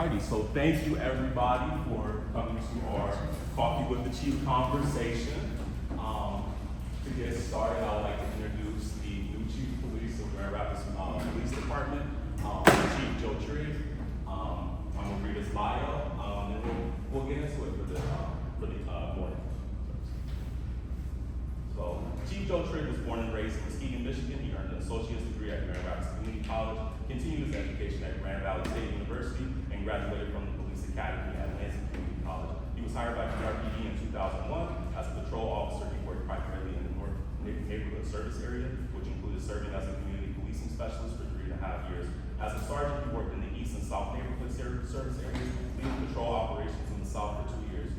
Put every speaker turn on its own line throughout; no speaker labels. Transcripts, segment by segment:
righty, so thank you everybody for coming to our Coffee with the Chief conversation. To get started, I would like to introduce the new Chief of Police of Grand Rapids Police Department, Chief Joe Triggs. I'm gonna read his bio, and we'll get into it for the morning. So, Chief Joe Triggs was born and raised in Muskegon, Michigan. He earned an associate's degree at Grand Rapids Community College, continued his education at Grand Valley State University, and graduated from the Police Academy at Lansing Community College. He was hired by PRPD in 2001 as a patrol officer. He worked primarily in the North Neighborhood Service Area, which included serving as a community policing specialist for 3.5 years. As a sergeant, he worked in the East and South Neighborhood Service areas, leading patrol operations in the South for 2 years.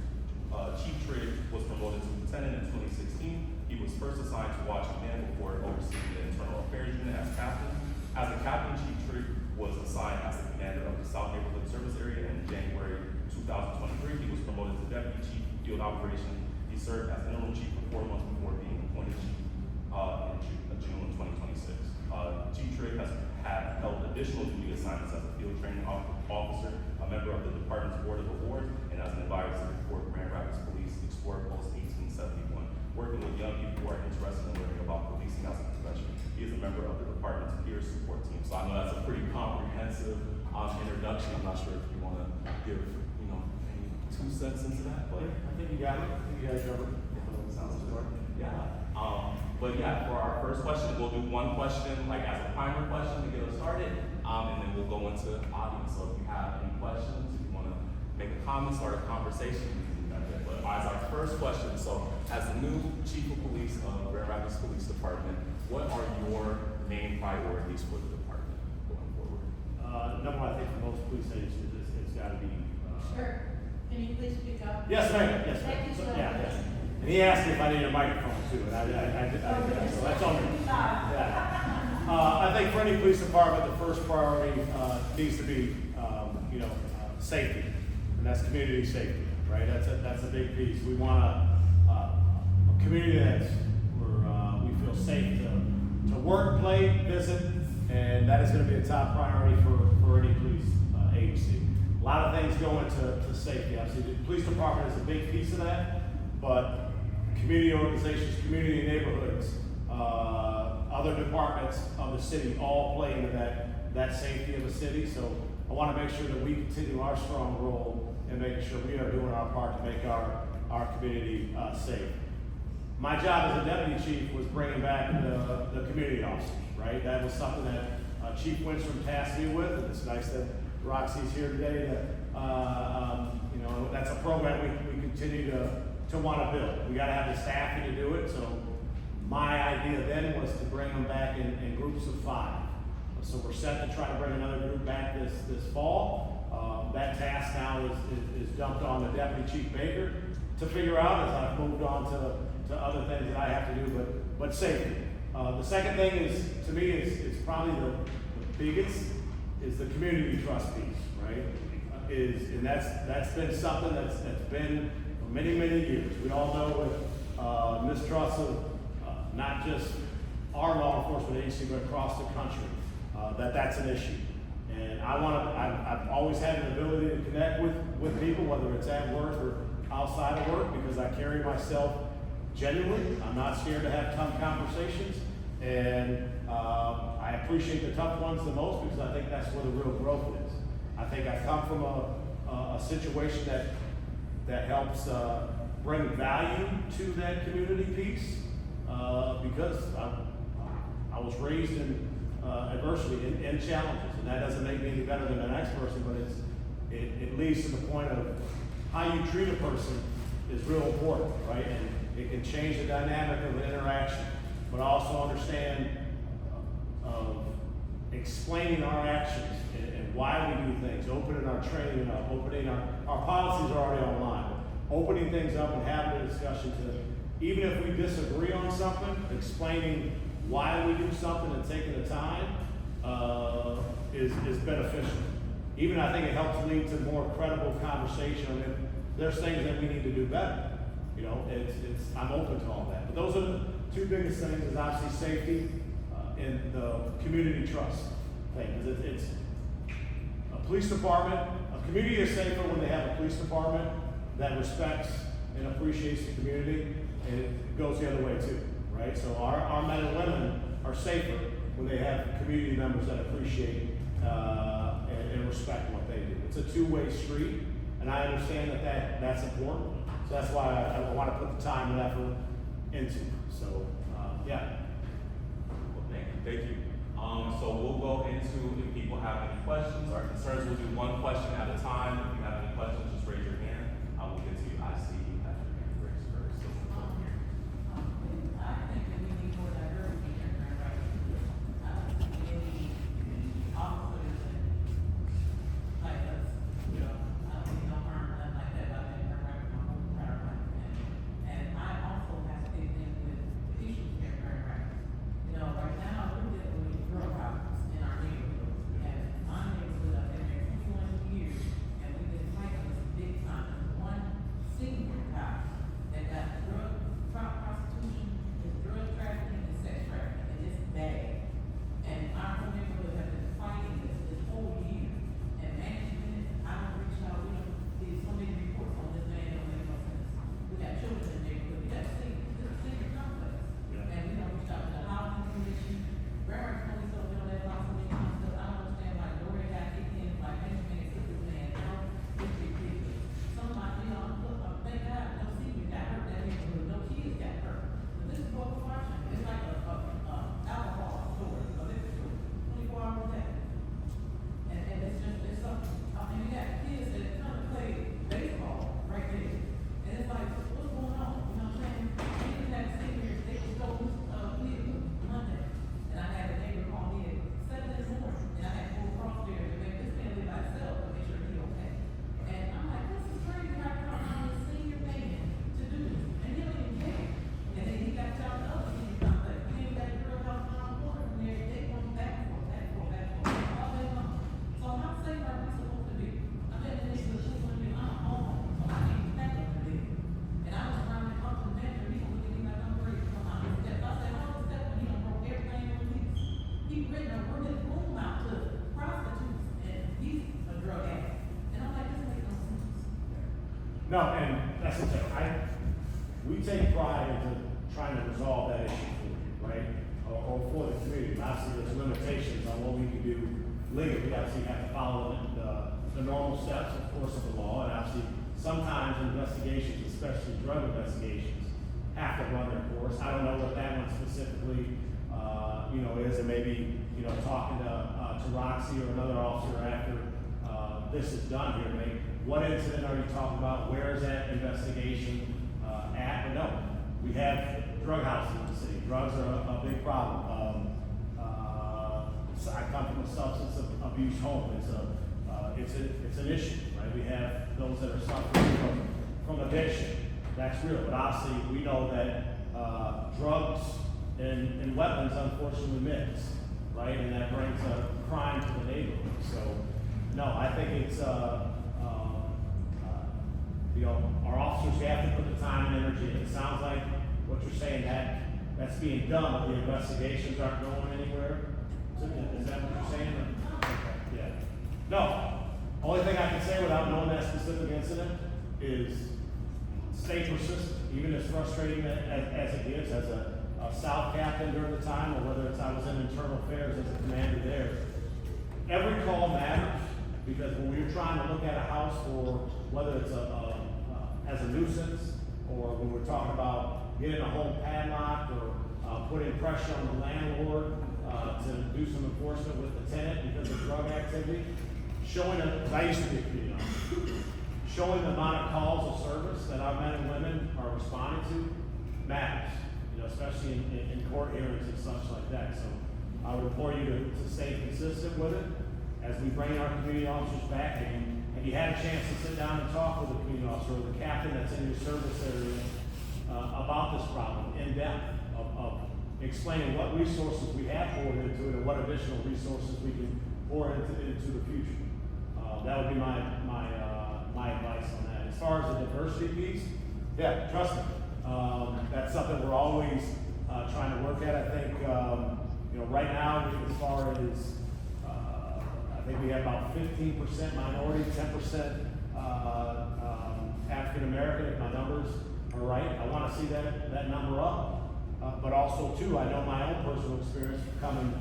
Chief Triggs was promoted to lieutenant in 2016. He was first assigned to watch command before overseeing the internal affairs unit as captain. As a captain, Chief Triggs was assigned as the commander of the South Neighborhood Service area, and in January 2023, he was promoted to deputy chief field operations. He served as interim chief for 4 months before being appointed chief in June of 2026. Chief Triggs has held additional duty assignments as a field training officer, a member of the department's board of awards, and as an advisor for Grand Rapids Police Explorer Post 1871, working with young people who are interested in learning about policing as a profession. He is a member of the department's peer support team. So I know that's a pretty comprehensive introduction. I'm not sure if you want to give, any 2 cents into that, but
I think you got it. I think you guys covered it. Sounds good.
yeah. But yeah, for our first question, we'll do one question, like as a primer question to get us started, and then we'll go into audience. So if you have any questions, if you want to make a comment, start a conversation, you can do that. But as our first question, so as the new Chief of Police of Grand Rapids Police Department, what are your main priorities for the department going forward?
Number one, I think for most police agencies, it's got to be.
Sure. Can you please speak up?
Yes, ma'am. Yes, ma'am.
Thank you so much.
Yeah. And he asked me if I need a microphone too, and I did, so that's on me. Yeah. I think for any police department, the first priority needs to be, safety, and that's community safety, right? That's a big piece. We want a community where we feel safe to work, play, visit, and that is going to be a top priority for any police agency. A lot of things go into safety. Obviously, the police department is a big piece of that, but community organizations, community neighborhoods, other departments of the city all play into that safety of the city. So I want to make sure that we continue our strong role in making sure we are doing our part to make our community safe. My job as a deputy chief was bringing back the community officers, right? That was something that Chief Winstrom tasked me with, and it's nice that Roxy's here today. That's a program we continue to want to build. We got to have the staffing to do it. So my idea then was to bring them back in groups of 5. So we're set to try to bring another group back this fall. That task now is dumped on the Deputy Chief Baker to figure out as I've moved on to other things that I have to do, but safety. The second thing is, to me, is probably the biggest, is the community trust piece, right? And that's been something that's been for many years. We all know with mistrust of not just our law enforcement agency, but across the country, that's an issue. And I've always had an ability to connect with people, whether it's at work or outside of work, because I carry myself genuinely. I'm not scared to have tough conversations, and I appreciate the tough ones the most because I think that's where the real growth is. I think I come from a situation that helps bring value to that community piece because I was raised in adversity and challenges, and that doesn't make me any better than the next person, but it leads to the point of how you treat a person is real important, right? And it can change the dynamic of the interaction, but also understand explaining our actions and why we do things, opening our training up, opening our policies are already online, but opening things up and having a discussion to, even if we disagree on something, explaining why we do something and taking the time is beneficial. Even I think it helps lead to more credible conversation. I mean, there's things that we need to do better. I'm open to all that. But those are the 2 biggest things: is obviously safety and the community trust thing. Because it's a police department, a community is safer when they have a police department that respects and appreciates the community, and it goes the other way too, right? So our men and women are safer when they have community members that appreciate and respect what they do. It's a two-way street, and I understand that's important. So that's why I want to put the time and effort into it. So, yeah.
Well, thank you. So we'll go into, if people have any questions or concerns, we'll do one question at a time. If you have any questions, just raise your hand. I will get to you. I see you have your hand raised first. So we'll go here.
I think that we need more diversity in our right. I don't think any officers and like us, you know, I don't think no harm done like that, but I think we're right, my whole entire life. And I also have to think with issues here in our right. You know, right now, we're dealing with drug houses in our neighborhood. And my neighborhood, I've been there 21 years, and we've been fighting this big time. There's one senior house that got prostitution, is drug trafficking, and sex trafficking, and it's bad. And our whole neighborhood have been fighting this whole year. And management, I don't reach out, we don't, there's so many reports on this man, don't make no sense. We got children in the neighborhood, we got seniors, this is a senior complex.
Yeah.
And we don't reach out to the housing commission, Barracks police over there, that lost so many times, I don't understand why Dory got kicked in, like Benjamin took this man, it's ridiculous. Somebody, you know, look, thank God, no senior got hurt that neighborhood, no kids got hurt. But this is what we're watching, it's like a alcohol store, a liquor store, 24 hours a day. And it's just, it's something, I mean, you got kids that come to play baseball right there. And it's like, what's going on, you know what I'm saying? We just had seniors, they just go, Monday. And I had a neighbor call me at 7 in the morning, and I had to go across there to make this man live by himself to make sure he's okay. And I'm like, this is crazy, how come I'm a senior man to do this? And he don't even care. And then he got out the other senior complex, he ain't got the girl house around the corner from there, they going back and forth, back and forth, back and forth, all day long. So how safe are we supposed to be? I bet the neighborhood is supposed to be, I'm a homeowner, so I can't back up to this. And I was around the up to the manager, he was looking like I'm crazy, come out his step. I said, how is that when he done broke everything in the lease? He written a room out to prostitutes, and he's a drug addict. And I'm like, this makes no sense.
No, and that's the thing, we take pride into trying to resolve that issue for you, right? Or for the community. Obviously, there's limitations on what we can do legally. Obviously, you have to follow the normal steps, of course, of the law. And obviously, sometimes investigations, especially drug investigations, have to run their course. I don't know what that one specifically, is, and maybe, talking to Roxy or another officer after this is done here, maybe, what incident are you talking about? Where is that investigation at? But no, we have drug houses in the city. Drugs are a big problem. I come from a substance abuse home. It's an issue, right? We have those that are suffering from addiction. That's real. But obviously, we know that drugs and weapons unfortunately mix, right? And that brings a crime to the neighborhood. So, no, I think it's our officers have to put the time and energy in. It sounds like what you're saying that's being done, but the investigations aren't going anywhere. Is that what you're saying? Okay, yeah. No. Only thing I can say without knowing that specific incident is stay persistent. Even as frustrating as it is, as a South captain during the time, or whether it's I was in internal affairs as a commander there, every call matters, because when we're trying to look at a house for whether it's as a nuisance, or when we're talking about getting a home padlocked, or putting pressure on the landlord to do some enforcement with the tenant because of drug activity, because I used to be a community officer, showing the amount of calls of service that our men and women are responding to matters, especially in court hearings and such like that. So I would implore you to stay consistent with it as we bring our community officers back, and you had a chance to sit down and talk with the community officer or the captain that's in your service area about this problem in depth, of explaining what resources we have poured into it and what additional resources we can pour into the future. That would be my advice on that. As far as the diversity piece, yeah, trust me, that's something we're always trying to work at. I think right now, as far as I think we have about 15% minority, 10% African American, if my numbers are right. I want to see that number up. But also too, I know my own personal experience coming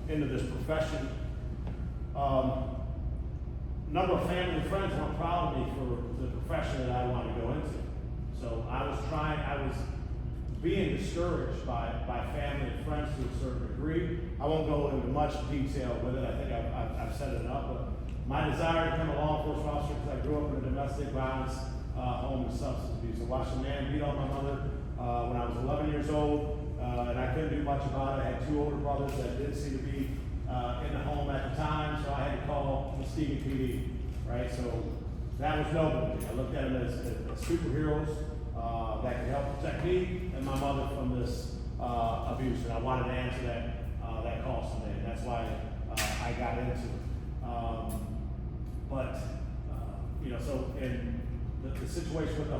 into this profession. Number of family and friends weren't proud of me for the profession that I wanted to go into. So I was being discouraged by family and friends to a certain degree. I won't go into much detail with it. I think I've set it enough. But my desire to become a law enforcement officer, because I grew up in a domestic violence home and substance abuse. I watched a man beat on my mother when I was 11 years old, and I couldn't do much about it. I had two older brothers that didn't seem to be in the home at the time, so I had to call Muskegon PD, right? So that was noble. I looked at them as superheroes that could help protect me and my mother from this abuse, and I wanted to answer that call someday, and that's why I got into it. So in the situation with I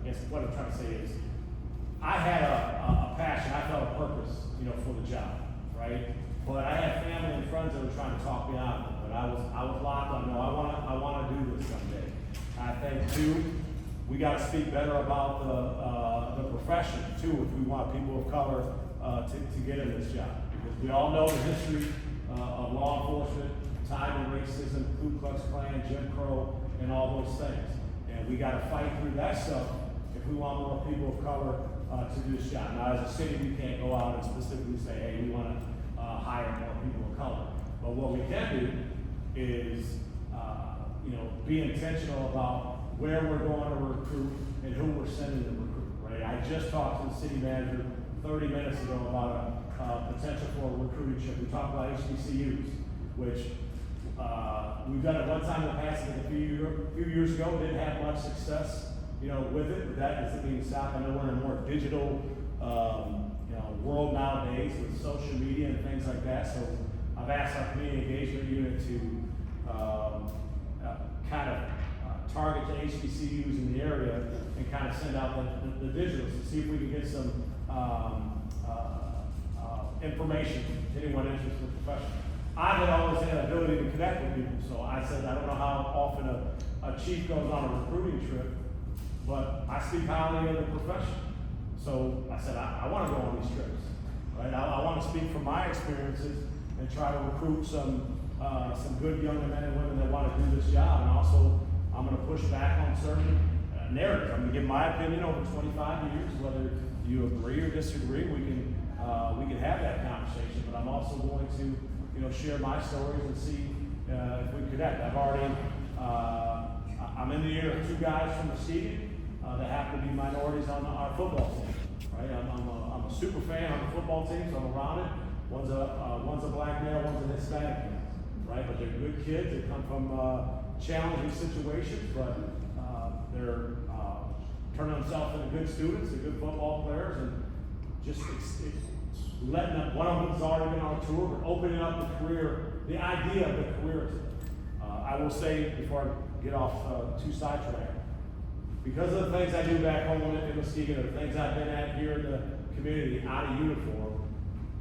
guess what I'm trying to say is, I had a passion, I felt a purpose, for the job, right? But I had family and friends that were trying to talk me out of it. But I was locked on, no, I wanna do this someday. I think too, we gotta speak better about the profession too, if we want people of color to get in this job. Because we all know the history of law enforcement, tied to racism, Ku Klux Klan, Jim Crow, and all those things. And we gotta fight through that stuff if we want more people of color to do this job. Now, as a city, we can't go out and specifically say, hey, we wanna hire more people of color. But what we can do is, be intentional about where we're going to recruit and who we're sending to recruit, right? I just talked to the city manager 30 minutes ago about a potential for a recruiting trip. We talked about HBCUs, which we've done it one time in the past, I think a few years ago. We didn't have much success, with it. But that doesn't mean stop. I know we're in a more digital, world nowadays with social media and things like that. So I've asked our community engagement unit to kind of target the HBCUs in the area and kind of send out the digitals to see if we can get some information to anyone interested in the profession. I had always had the ability to connect with people, so I said I don't know how often a chief goes on a recruiting trip, but I speak highly of the profession. So I said I want to go on these trips, right? I want to speak from my experiences and try to recruit some good young men and women that want to do this job. And also, I'm going to push back on certain narratives. I'm going to give my opinion over 25 years. Whether you agree or disagree, we can have that conversation. But I'm also going to share my stories and see if we connect. I'm in the ear of two guys from Muskegon that happen to be minorities on our football team. Right? I'm a super fan on the football team, so I'm around it. One's a black male, one's an Hispanic male, right? But they're good kids. They come from challenging situations, but they're turning themselves into good students, they're good football players, and just letting them. One of them's already been on tour, but opening up the idea of the career to them. I will say before I get off too sidetracked, because of the things I do back home in Muskegon, the things I've been at here in the community out of uniform,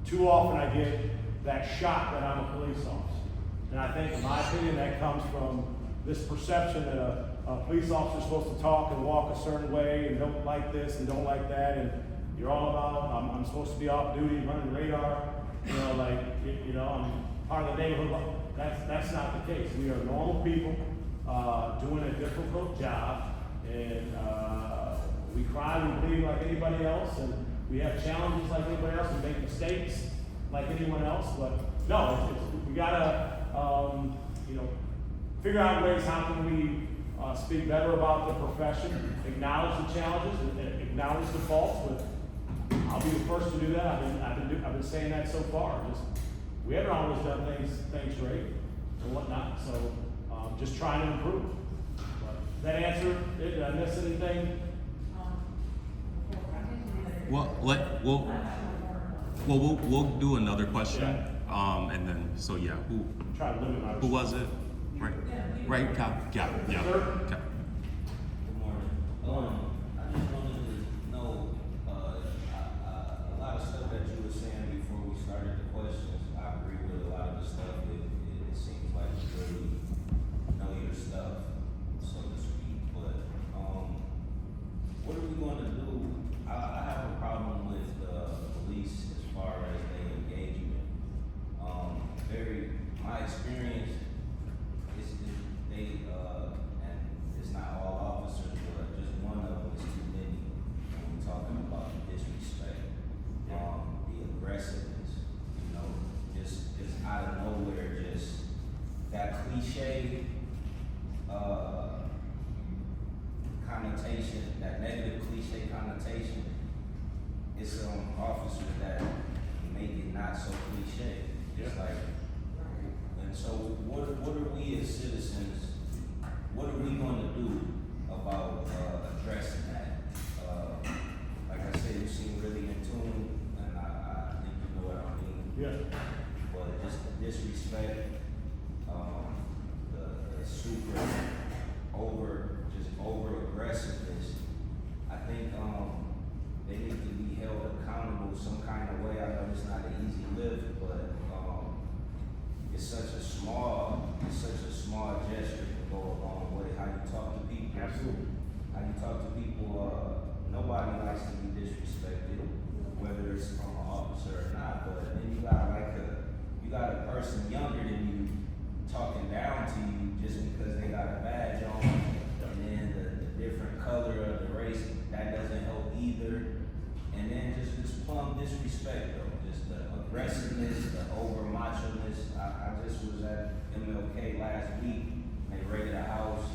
too often I get that shock that I'm a police officer. And I think, in my opinion, that comes from this perception that a police officer is supposed to talk and walk a certain way and don't like this and don't like that. And you're all about, I'm supposed to be off duty, running radar, I'm part of the neighborhood. That's not the case. We are normal people doing a difficult job. And we cry, we bleed like anybody else, and we have challenges like anybody else, and make mistakes like anyone else. But no, we gotta, figure out ways how can we speak better about the profession, acknowledge the challenges, and acknowledge the faults. But I'll be the first to do that. I've been saying that so far. We haven't always done things great and whatnot. So just trying to improve. That answer, did I miss anything?
We'll do another question.
Yeah.
And then,
Try to limit my
who was it? Right, Cap, yeah.
Sir?
Cap.
Good morning. I just wanted to know, a lot of stuff that you were saying before we started the questions, I agree with a lot of the stuff. It seems like connotation, that negative cliche connotation, it's officers that make it not so cliche. It's
Yeah.
like, and so what are we as citizens, what are we gonna do about addressing that? Like I said, you seem really in tune, and I think you know what I mean.
Yeah.
But just the disrespect, the super over aggressiveness, I think, they need to be held accountable some kind of way. I know it's not an easy lift, but, it's such a small gesture can go a long way. How you talk to people.
Absolutely.
How you talk to people, nobody likes to be disrespected, whether it's from an officer or not, but then you got a person younger than you talking down to you just because they got a badge on, and then the different color of the race, that doesn't help either. And then just this plumb disrespect though, just the aggressiveness, the over macho-ness. I just was at MLK last week, and they raided a house,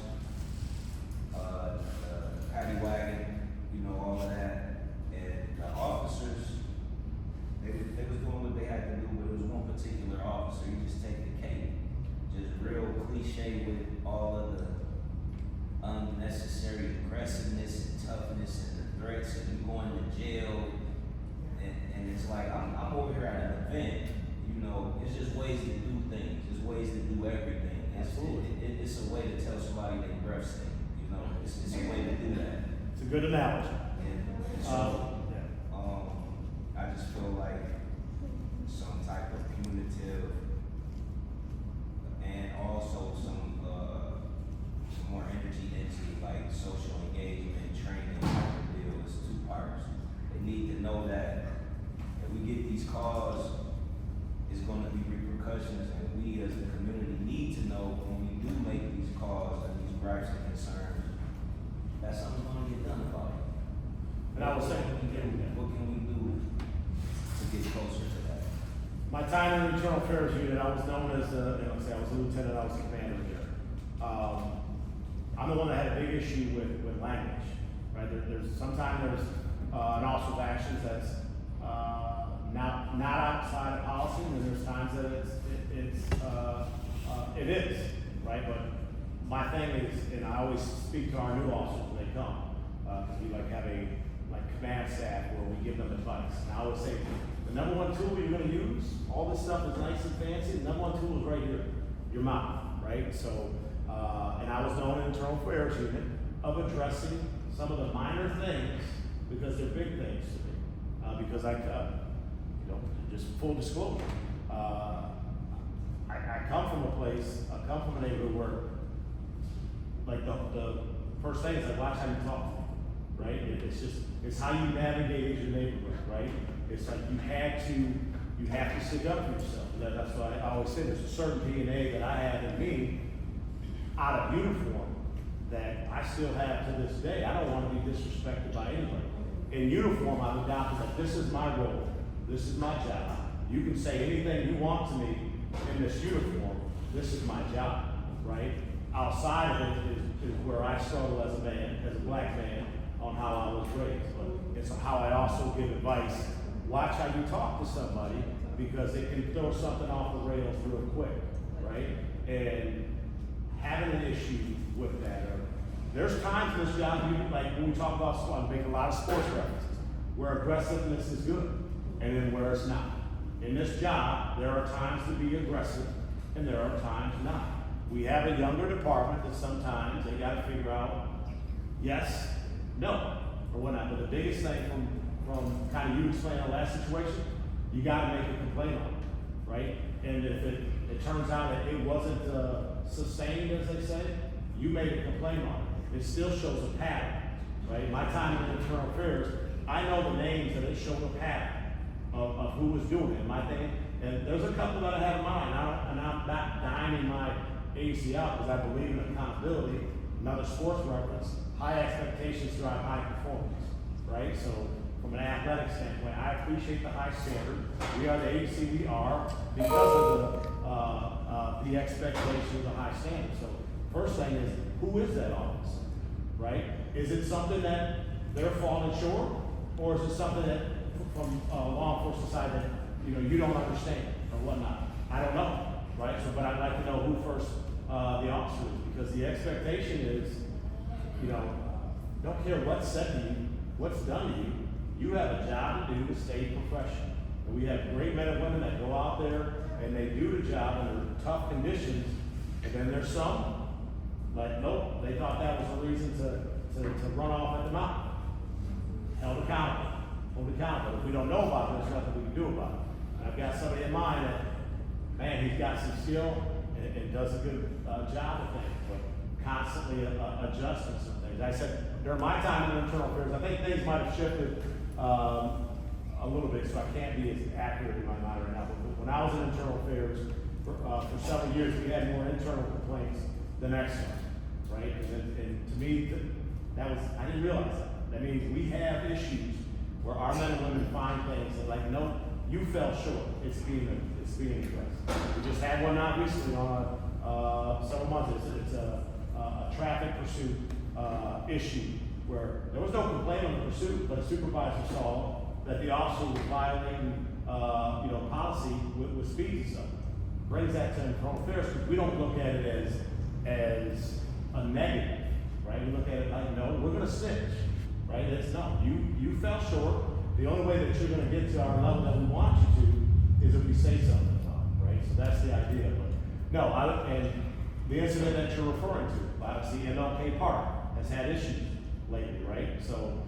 paddy wagon, you know, all of that. And the officers, they was doing what they had to do, but it was one particular officer, he just take the cake. Just real cliche with all of the unnecessary aggressiveness and toughness and the threats of you going to jail. And it's like, I'm over here at an event, you know, it's just ways to do things, it's ways to do everything. It's a way to tell somebody they breath stink, you know, it's a way to do that.
It's a good analogy.
And so, I just feel like some type of punitive and also some more energy into like social engagement, training type of deal. It's two parts. They need to know that if we get these calls, it's gonna be repercussions, and we as a community need to know when we do make these calls and these gripes and concerns, that something's gonna get done about it.
And I will say,
What can we do to get closer to that?
my time in the Internal Affairs Unit, I was known as, I was a lieutenant, I was commander there. I'm the one that had a big issue with language, right? Sometimes there's an officer's actions that's not outside of policy, and there's times that it is, right? But my thing is, and I always speak to our new officers when they come, because we like have a command staff where we give them advice. And I always say, the number one tool you're gonna use, all this stuff is nice and fancy, the number one tool is right here, your mouth, right? So, and I was known in the Internal Affairs Unit of addressing some of the minor things, because they're big things to me. Because just full disclosure, I come from a neighborhood where, like, the first thing is like, watch how you talk, right? It's how you navigate your neighborhood, right? It's like you have to stick up for yourself. That's why I always say there's a certain DNA that I have in me out of uniform that I still have to this day. I don't want to be disrespected by anybody. In uniform, I've adopted that this is my role, this is my job. You can say anything you want to me in this uniform, this is my job, right? Outside of it is where I struggle as a man, as a black man, on how I was raised. But it's how I also give advice. Watch how you talk to somebody, because they can throw something off the rails real quick, right? And having an issue with that, there's times in this job, like when we talk about sport, I make a lot of sports references, where aggressiveness is good, and then where it's not. In this job, there are times to be aggressive, and there are times not. We have a younger department that sometimes they gotta figure out yes, no, or whatnot. But the biggest thing from kind of you explaining the last situation, you gotta make a complaint on it, right? And if it turns out that it wasn't sustained, as they say, you made a complaint on it. It still shows a pattern, right? My time in internal affairs, I know the names that it showed a pattern of who was doing it. My thing, and there's a couple that I have in mind, and I'm not dining my agency out because I believe in accountability. Another sports reference, high expectations drive high performance, right? So from an athletic standpoint, I appreciate the high standard. We are the agency we are because of the expectation of the high standard. So First thing is, who is that officer, right? Is it something that they're falling short, or is it something that from law enforcement side that, you know, you don't understand or whatnot? I don't know, right? So, but I'd like to know who first the officer is, because the expectation is, you know, don't care what's said to you, what's done to you, you have a job to do to stay professional. And we have great men and women that go out there and they do the job under tough conditions, and then there's some, like, nope, they thought that was a reason to run off at the mouth. Held accountable, hold accountable. If we don't know about it, there's nothing we can do about it. And I've got somebody in mind that, man, he's got some skill and does a good job of things, but constantly adjusting some things. I said, during my time in internal affairs, I think things might have shifted a little bit, so I can't be as accurate in my mind right now. But when I was in internal affairs for several years, we had more internal complaints than external, right? And to me, that was, I didn't realize that. That means we have issues where our men and women find things that, like, no, you fell short. It's being addressed. We just had one out recently on several months. It's a traffic pursuit issue where there was no complaint on the pursuit, but a supervisor saw that the officer was violating, policy with speed and stuff. Brings that to internal affairs, because we don't look at it as a negative, right? We look at it like, no, we're gonna snitch, right? It's no, you fell short. The only way that you're gonna get to our level that we want you to is if we say something about it, right? So that's the idea. But no, and the incident that you're referring to, obviously MLK Park has had issues lately, right? So,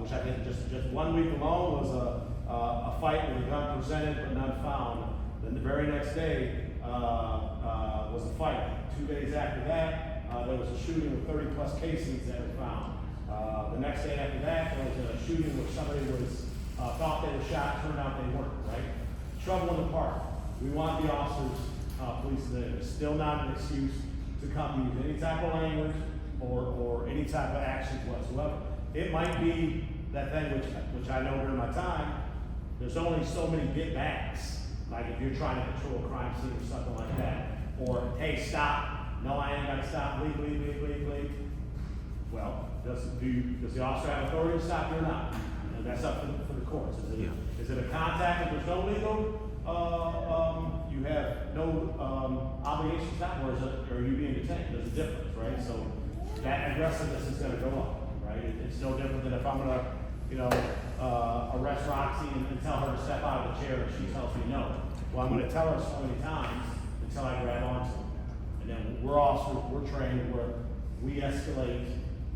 which I think just 1 week alone was a fight with a gun presented but none found. Then the very next day was a fight. 2 days after that, there was a shooting with 30 plus casings that were found. The next day after that, there was a shooting where somebody was thought they were shot, turned out they weren't, right? Trouble in the park. We want the officers, police, it's still not an excuse to come use any type of language or any type of actions whatsoever. It might be that thing which I know during my time, there's only so many get backs. Like if you're trying to control a crime scene or something like that. Or, hey, stop. No, I ain't gotta stop. Bleep. Well, does the officer have authority to stop you or not? And that's up for the courts. Is it a contact? If there's no legal, you have no obligation to stop, or are you being detained? There's a difference, right? So that aggressiveness is gonna go up, right? It's no different than if I'm gonna, arrest Roxy and tell her to step out of the chair and she tells me no. Well, I'm gonna tell her so many times until I grab onto it. And then we're trained where we escalate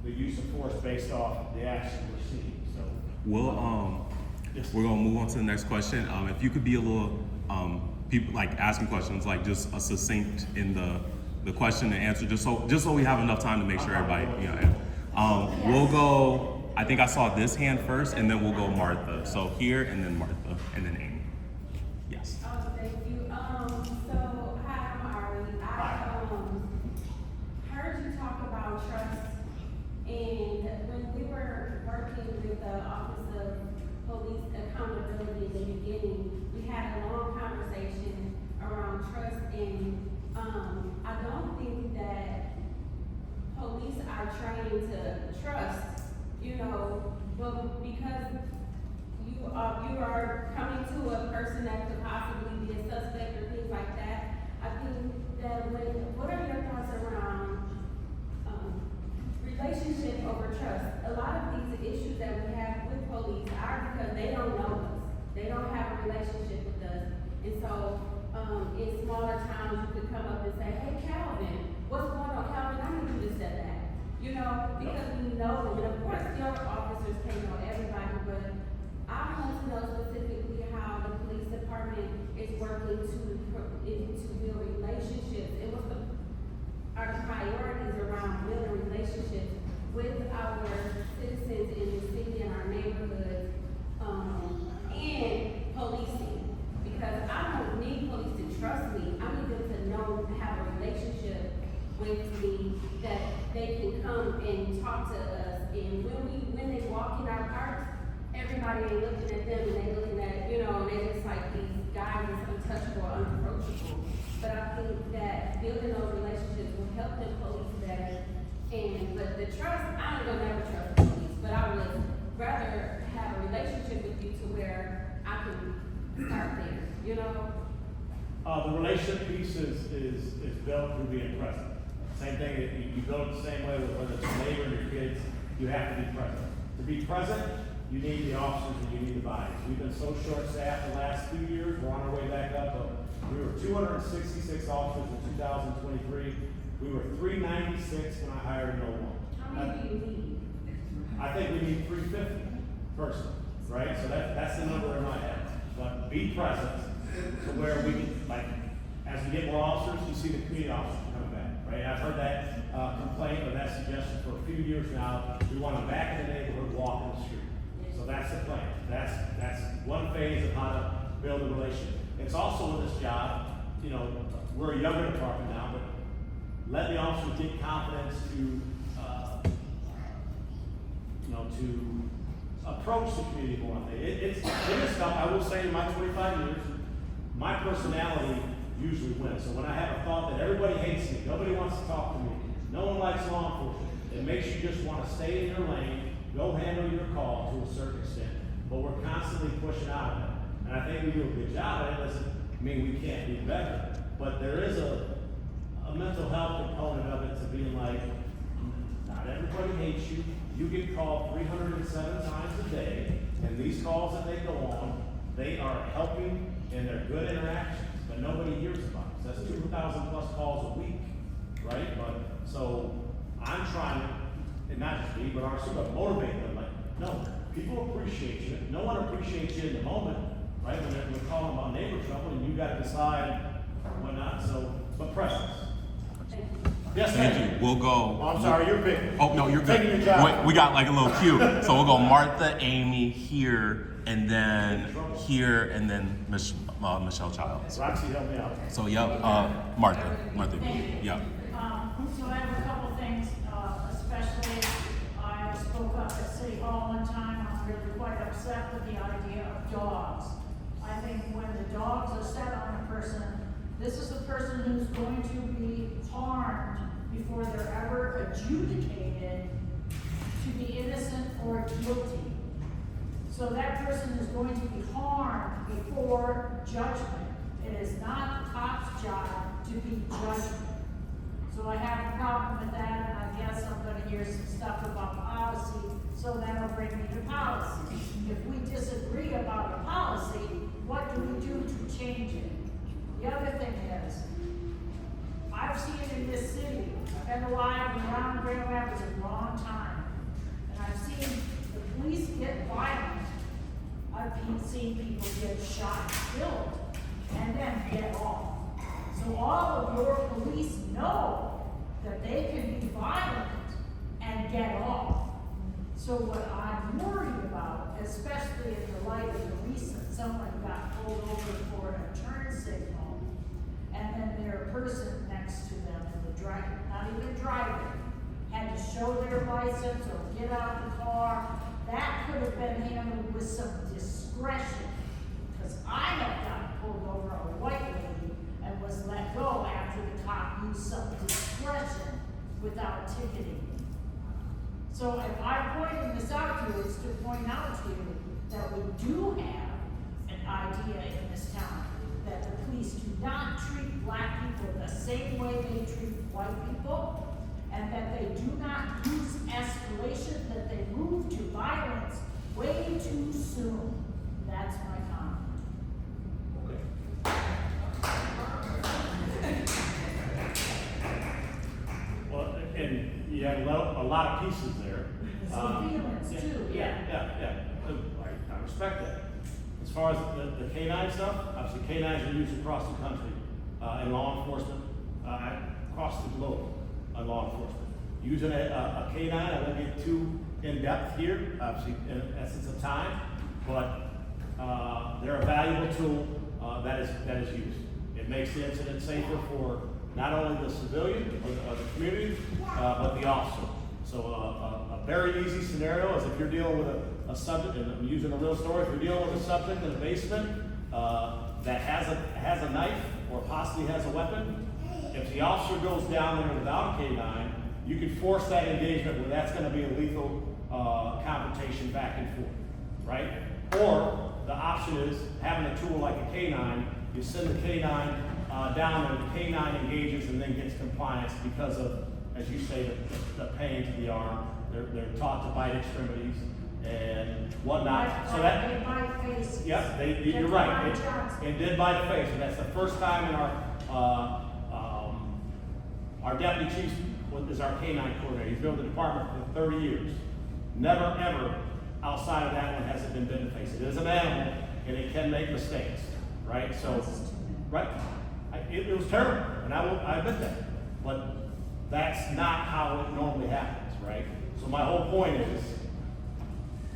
the use of force based off the action we're seeing, so.
We're gonna move on to the next question. If you could be a little, people like asking questions, like just a succinct in the question and answer, just so we have enough time to make sure everybody, we'll go, I think I saw this hand first, and then we'll go Martha. So here, and then Martha, and then Amy. Yes.
Oh, thank you. So, hi, I'm Ari. I heard you talk about trust, and when we were working with the Office of Police Accountability in the beginning, we had a long conversation around trust, and I don't think that police are trained to trust, but because you are coming to a person that could possibly be a suspect or things like that. I think that what are your thoughts around relationship over trust? A lot of these issues that we have with police are because they don't know us. They don't have a relationship with us. And so in smaller towns, you could come up and say, hey, Calvin, what's going on? Calvin, I need you to step back. Because we know them. And of course, your officers can't know everybody, but I want to know specifically how the police department is working to build relationships, and what are the priorities around building relationships with our citizens in the city and our neighborhoods, and policing. Because I don't need police to trust me. I need them to know, to have a relationship with me, that they can come and talk to us. And when they walk in our parks, everybody ain't looking at them, and they looking at, and they just like these guys that's untouchable, unapproachable. but I think that building those relationships will help them police better. But the trust, I ain't gonna never trust the police, but I would rather have a relationship with you to where I can start there, you know?
The relationship piece is built through being present. Same thing, you build it the same way with whether it's a neighbor and your kids, you have to be present. To be present, you need the officers and you need the bodies. We've been so short-staffed the last few years, we're on our way back up. We were 266 officers in 2023. We were 396 when I hired no one.
How many do you need?
I think we need 350 personally, right? So that's the number in my head. But be present to where we can, like, as we get more officers, you see the community officers coming back, right? I've heard that complaint or that suggestion for a few years now. We want them back in the neighborhood, walking the street. So that's the plan. That's one phase of how to build a relationship. It's also with this job, you know, we're a younger department now, but let the officers get confidence to, you know, to approach the community more. It is tough. I will say in my 25 years, my personality usually wins. So when I have a thought that everybody hates me, nobody wants to talk to me, no one likes law enforcement, it makes you just want to stay in your lane, go handle your call to a certain extent. But we're constantly pushing out of it. And I think we do a good job at it. Doesn't mean we can't do better. But there is a mental health component of it to being like, not everybody hates you. You get called 307 times a day, and these calls that they go on, they are helping and they're good interactions, but nobody hears about it. That's 2,000 plus calls a week, right? But so I'm trying to, and not just me, but our super motivate them. Like, no, people appreciate you. No one appreciates you in the moment, right? When we're calling about neighbor trouble, and you got to decide whatnot. So, but presence. Yes,
Thank
ma'am.
you. We'll go.
Oh, I'm sorry, you're big.
Oh, no, you're
Taking
good.
your job.
Wait, we got like a little cue. So we'll go Martha, Amy, here, and then here, and then Michelle Childs.
Roxy, help me out.
So, Martha, yeah.
So I have a couple things, especially I spoke up at City Hall one time, I'm really quite upset with the idea of dogs. I think when the dogs are set on a person, this is a person who's going to be harmed before they're ever adjudicated to be innocent or guilty. So that person is going to be harmed before judgment. It is not the cop's job to be judgment. So I have a problem with that, and I guess I'm gonna hear some stuff about policy, so that'll bring me to policy. If we disagree about a policy, what do we do to change it? The other thing is, I've seen in this city, I've been alive and around Grand Rapids a long time, and I've seen the police get violent. I've seen people get shot, killed, and then get off. So all of your police know that they can be violent and get off. So what I'm worried about, especially in the light of the recent, someone got pulled over for a turn signal, and then their person next to them in the driver, not even driving, had to show their license or get out of the car. That could have been handled with some discretion, because I have gotten pulled over a white lady and was let go after the cop used some discretion without ticketing me. So if I'm pointing this out to you, it's to point out to you that we do have an idea in this town that the police do not treat black people the same way they treat white people, and that they do not use escalation, that they move to violence way too soon. That's my comment.
Well, and you had a lot of pieces there.
Some feelings too,
Yeah. I respect that. As far as the K-9 stuff, obviously K-9s are used across the country in law enforcement, across the globe in law enforcement. Using a K-9, I won't get too in-depth here, obviously in essence of time, but they're a valuable tool that is used. It makes the incident safer for not only the civilian or the community, but the officer. So a very easy scenario is if you're dealing with a subject, and I'm using a real story, if you're dealing with a subject in a basement that has a knife or possibly has a weapon, if the officer goes down there without a K-9, you can force that engagement where that's gonna be a lethal, confrontation back and forth, right? Or the option is having a tool like a K-9, you send the K-9 down there, the K-9 engages and then gets compliance because of, as you say, the pain to the arm. They're taught to bite extremities and whatnot. So that,
They bite faces.
yep, you're
That's
right.
my job.
It did bite the face, and that's the first time in our deputy chief is our K-9 coordinator. He's been with the department for 30 years. Never, ever, outside of that one has it been bitten in the face. It is an animal, and it can make mistakes, right? So, right, it was terrible, and I admit that. But that's not how it normally happens, right? So my whole point is,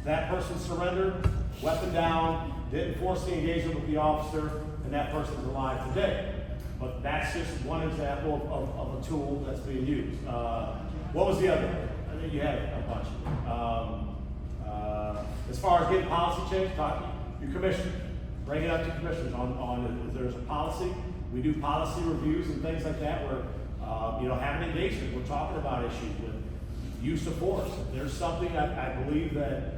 that person surrendered, weapon down, didn't force the engagement with the officer, and that person's alive today. But that's just one example of a tool that's being used. What was the other one? I think you had a bunch. As far as getting policy change, talk to your commissioner. Bring it up to commissioners on if there's a policy. We do policy reviews and things like that where, having engagement. We're talking about issues with use of force. If there's something I believe that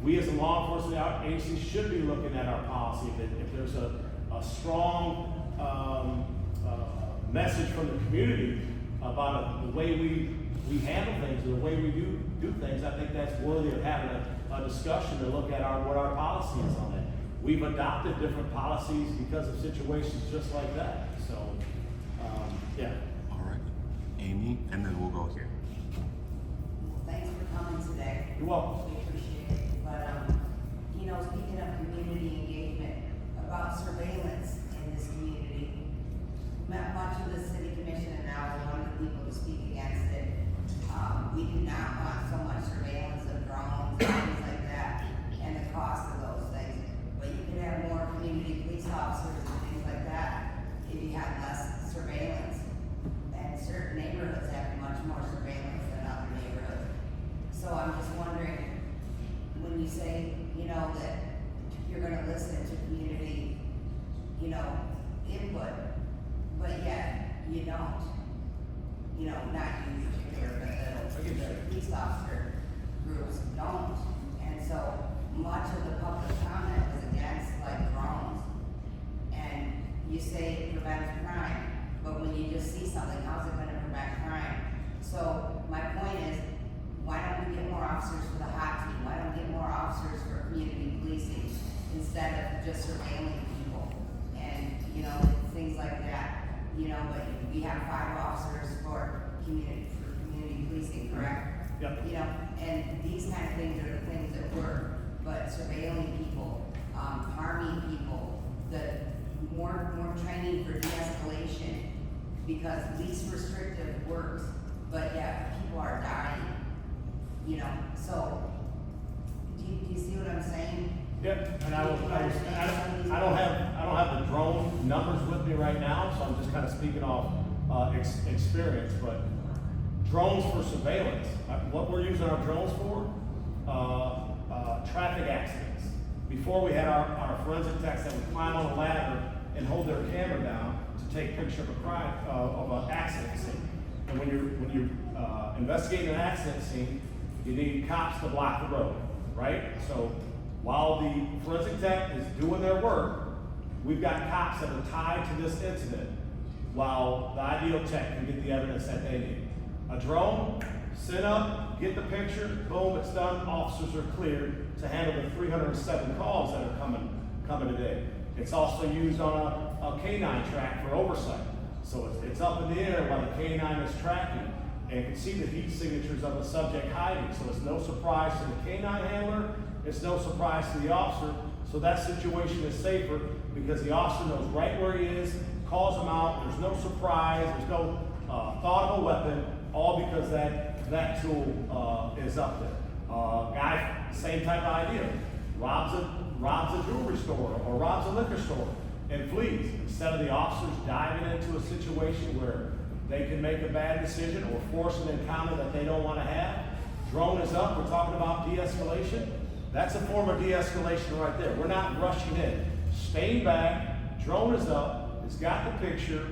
we as a law enforcement agency should be looking at our policy. If there's a strong message from the community about the way we handle things, or the way we do things, I think that's worthy of having a discussion to look at what our policy is on it. We've adopted different policies because of situations just like that. So, yeah.
All right, Amy, and then we'll go here.
Thanks for coming today.
You're welcome.
We appreciate it. But, speaking of community engagement, about surveillance in this community, met much of the city commission and now we're one of the people to speak against it. We do not want so much surveillance of drones, things like that, and the cost of those things. But you could have more community police officers and things like that if you had less surveillance. And certain neighborhoods have much more surveillance than other neighborhoods. So I'm just wondering, when you say, that you're gonna listen to community, input, but yet you don't. Not you in particular, but the police officer groups don't. And so much of the public comment is against drones. And you say it prevents crime, but when you just see something, how's it gonna prevent crime? So my point is, why don't we get more officers for the hot team? Why don't we get more officers for community policing instead of just surveilling people? And, things like that. But we have 5 officers for community policing, correct?
Yep.
And these kind of things are the things that work. But surveilling people, harming people, the more training for de-escalation, because least restrictive works, but yet people are dying. So do you see what I'm saying?
Yep, and I don't have the drone numbers with me right now, so I'm just kind of speaking off experience. But drones for surveillance, what we're using our drones for, traffic accidents. Before we had our forensic techs that would climb on a ladder and hold their camera down to take a picture of a crime of an accident scene. And when you're investigating an accident scene, you need cops to block the road, right? So while the forensic tech is doing their work, we've got cops that are tied to this incident while the ideal tech can get the evidence that they need. A drone, send up, get the picture, boom, it's done, officers are cleared to handle the 307 calls that are coming today. It's also used on a K-9 track for oversight. So it's up in the air while the K-9 is tracking, and you can see the heat signatures of the subject hiding. So it's no surprise to the K-9 handler, it's no surprise to the officer. So that situation is safer because the officer knows right where he is, calls him out, there's no surprise, there's no thought of a weapon, all because that tool is up there. Guy, same type of idea, robs a jewelry store or robs a liquor store and flees. Instead of the officers diving into a situation where they can make a bad decision or force an encounter that they don't want to have, drone is up, we're talking about de-escalation. That's a form of de-escalation right there. We're not rushing in. Staying back, drone is up, it's got the picture.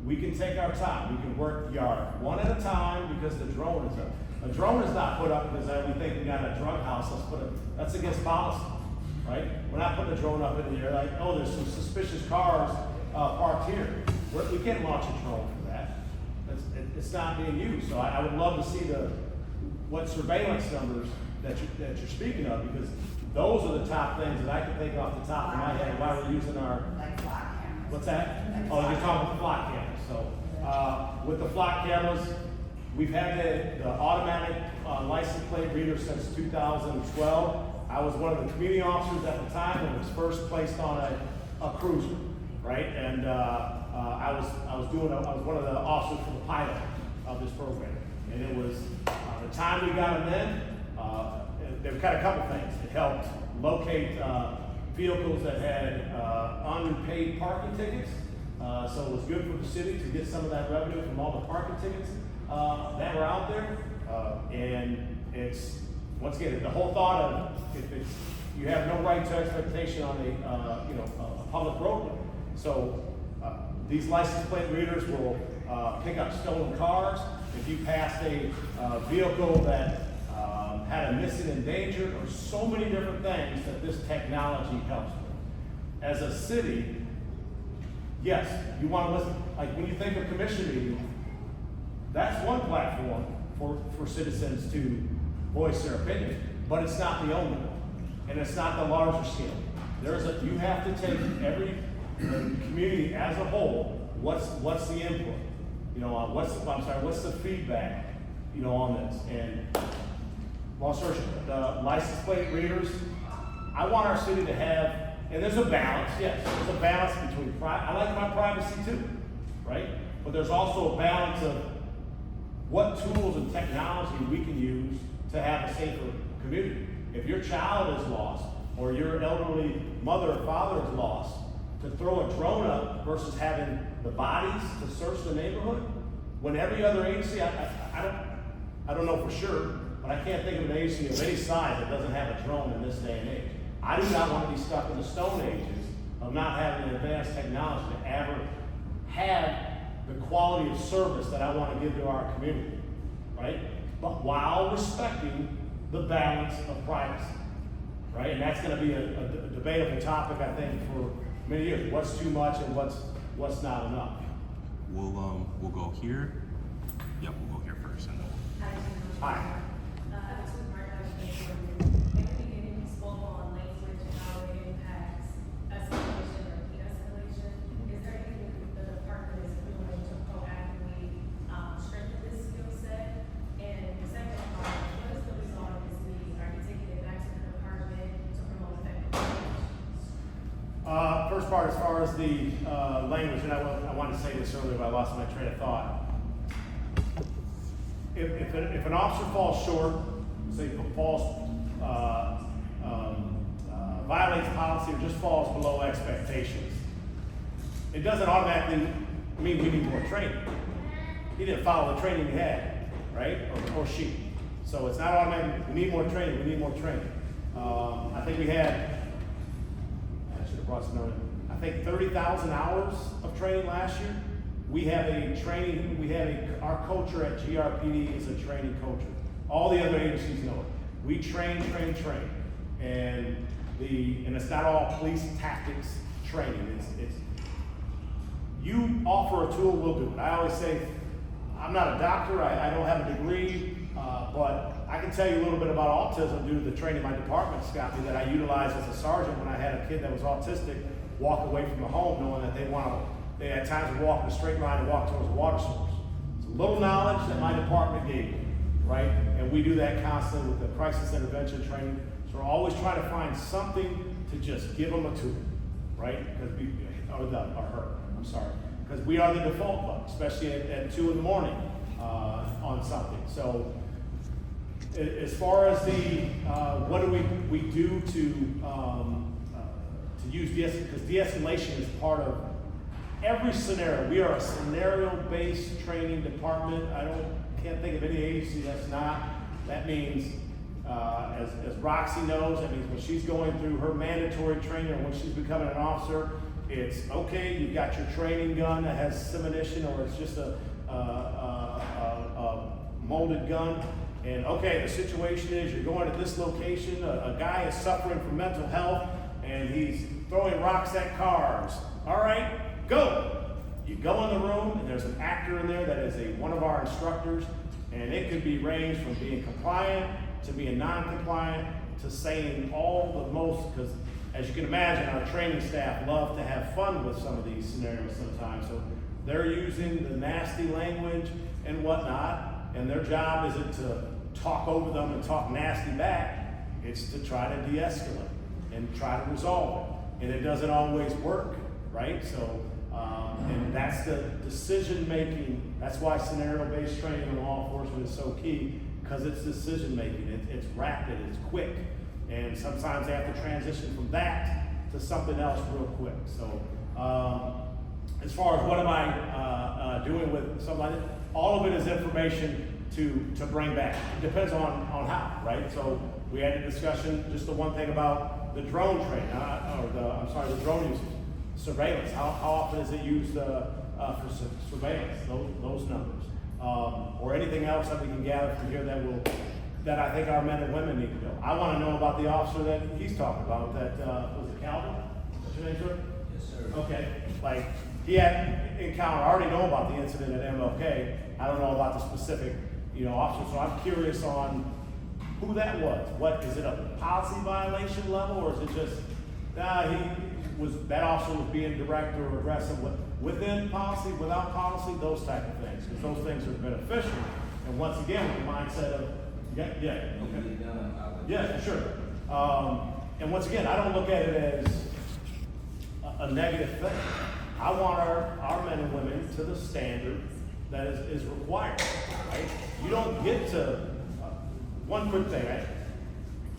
We can take our time. We can work yard one at a time because the drone is up. A drone is not put up because we think we got a drug house. That's against policy, right? We're not putting a drone up in the air like, oh, there's some suspicious cars parked here. We can't launch a drone for that. It's not being used. So I would love to see what surveillance numbers that you're speaking of, because those are the top things that I can think off the top of my head why we're using our.
Like flock cameras.
What's that?
Like
Oh, you're
flock
talking about flock cameras. So, with the flock cameras, we've had the automatic license plate reader since 2012. I was one of the community officers at the time when it was first placed on a cruiser, right? And I was one of the officers for the pilot of this program, and it was the time we got them in. They've got a couple things. It helped locate vehicles that had unpaid parking tickets. So it was good for the city to get some of that revenue from all the parking tickets that were out there. And it's, once again, the whole thought of if you have no right to expectation on a public roadway. So these license plate readers will pick up stolen cars. If you passed a vehicle that had a missing and endangered, or so many different things that this technology helps with. As a city, yes, you want to listen. Like when you think of commission meeting, that's one platform for citizens to voice their opinion, but it's not the only one, and it's not the larger scale. You have to take every community as a whole. What's the input? What's the feedback? On this. And long story short, the license plate readers. I want our city to have, and there's a balance. Yes, there's a balance between I like my privacy too, right? But there's also a balance of what tools and technology we can use to have a safer community. If your child is lost, or your elderly mother or father is lost, to throw a drone up versus having the bodies to search the neighborhood, when every other agency, I don't know for sure, but I can't think of an agency of any size that doesn't have a drone in this day and age. I do not want to be stuck in the stone ages of not having the advanced technology to ever have the quality of service that I want to give to our community, right? But while respecting the balance of privacy, right? And that's going to be a debatable topic, I think, for many years. What's too much and what's not enough?
We'll go here. Yep, we'll go here first, and then
Hi.
In the beginning, you spoke on language and how it impacts escalation or de-escalation. Is there anything the department is doing to proactively strengthen this skill set? And the second part, what is the result of this meeting? Are you taking it back to the department to promote effective communication?
First part, as far as the language, and I wanted to say this earlier, but I lost my train of thought. If an officer falls short, say violates policy or just falls below expectations, it doesn't automatically mean we need more training. He didn't follow the training he had, right? Or she. So it's not automatic. We need more training. We need more training. I think we had. I should have brought some notes. I think 30,000 hours of training last year. We have our culture at GRPD is a training culture. All the other agencies know it. We train. And it's not all police tactics training. It's you offer a tool, we'll do it. I always say, I'm not a doctor, I don't have a degree, but I can tell you a little bit about autism due to the training my department's got me that I utilized as a sergeant when I had a kid that was autistic walk away from the home knowing that they had times to walk in a straight line and walk towards a water source. It's a little knowledge that my department gave me, right? And we do that constantly with the crisis intervention training. So we're always trying to find something to just give them a tool, right? Because we are the default button, especially at 2 in the morning on something. So as far as what do we do to use because de-escalation is part of every scenario. We are a scenario-based training department. Can't think of any agency that's not. That means, as Roxy knows, that means when she's going through her mandatory training or when she's becoming an officer, it's okay, you've got your training gun that has ammunition, or it's just a molded gun. And okay, the situation is you're going to this location, a guy is suffering from mental health, and he's throwing rocks at cars. All right, go. You go in the room, and there's an actor in there that is one of our instructors, and it could be ranged from being compliant to being non-compliant to saying all the most, because as you can imagine, our training staff love to have fun with some of these scenarios sometimes. So they're using the nasty language and whatnot, and their job isn't to talk over them and talk nasty back. It's to try to de-escalate and try to resolve it. And it doesn't always work, right? So, and that's the decision making. That's why scenario-based training in law enforcement is so key, because it's decision making. It's rapid, it's quick. And sometimes they have to transition from that to something else real quick. So, as far as what am I doing with somebody, all of it is information to bring back. It depends on how, right? So we had a discussion, just the one thing about the drone training, the drone usage, surveillance. How often is it used for surveillance? Those numbers, or anything else that we can gather from here that I think our men and women need to know. I want to know about the officer that he's talking about. That was it Calvin? What's your name, sir?
Yes, sir.
Okay, like he had encounter. I already know about the incident at MLK. I don't know about the specific, officer. So I'm curious on who that was. What is it, a policy violation level, or is it just that officer was being direct or aggressive within policy, without policy, those type of things, because those things are beneficial. And once again, with the mindset of yeah, sure. And once again, I don't look at it as a negative thing. I want our men and women to the standard that is required, right? You don't get to, one quick thing, right?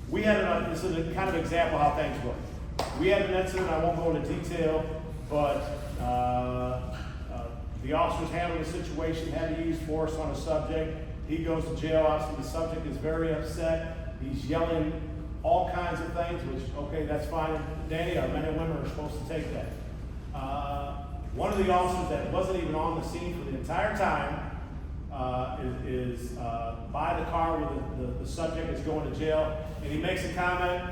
We had, this is a kind of example of how things work. We had an incident, I won't go into detail, but the officers handled the situation, had to use force on a subject. He goes to jail, obviously the subject is very upset. He's yelling all kinds of things, which, okay, that's fine. Danny, our men and women are supposed to take that. One of the officers that wasn't even on the scene for the entire time is by the car where the subject is going to jail, and he makes a comment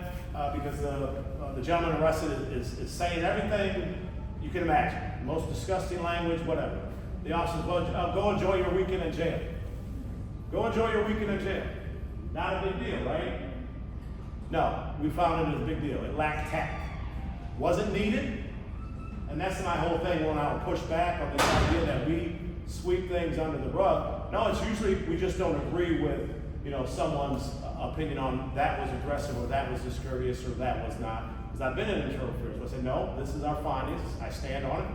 because the gentleman arrested is saying everything you can imagine, most disgusting language, whatever. The officer says, well, go enjoy your weekend in jail. Go enjoy your weekend in jail. Not a big deal, right? No, we found it as a big deal. It lacked tact. Wasn't needed. And that's my whole thing when I would push back on this idea that we sweep things under the rug. No, it's usually we just don't agree with, someone's opinion on that was aggressive or that was discourteous or that was not. Because I've been in internal affairs. I say, no, this is our findings. I stand on it.